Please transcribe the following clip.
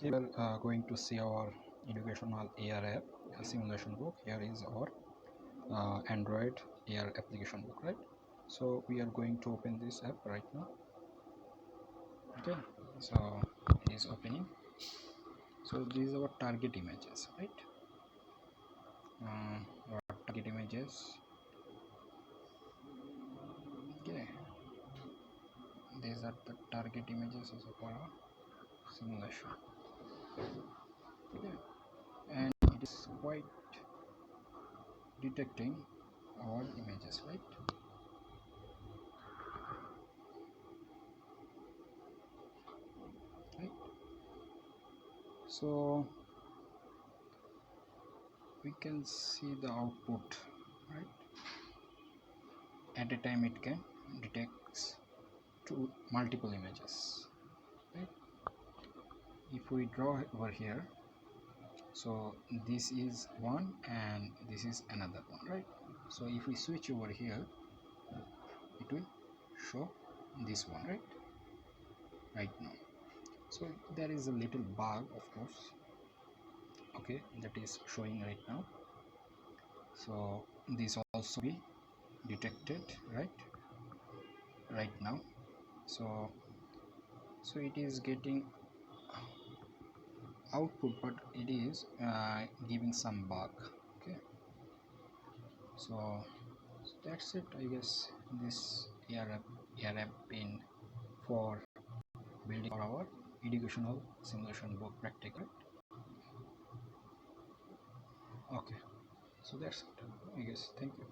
We are going to see our educational AR app, a simulation book. Here is our Android AR application book, right? So we are going to open this app right now. Okay, so it is opening. So these are our target images, right? Our target images. Okay, these are the target images of our simulation. Okay, and it is quite detecting all images, right? Right. So we can see the output, right? At a time it can detects multiple images, right? If we draw over here, so this is one and this is another one, right? So if we switch over here, it will show this one, right now. So there is a little bug, of course, okay, that is showing right now. So this also be detected right now. So it is getting output, but it is giving some bug. Okay, so that's it, I guess. This AR app in for building for our educational simulation book practical. Okay, so that's it, I guess. Thank you.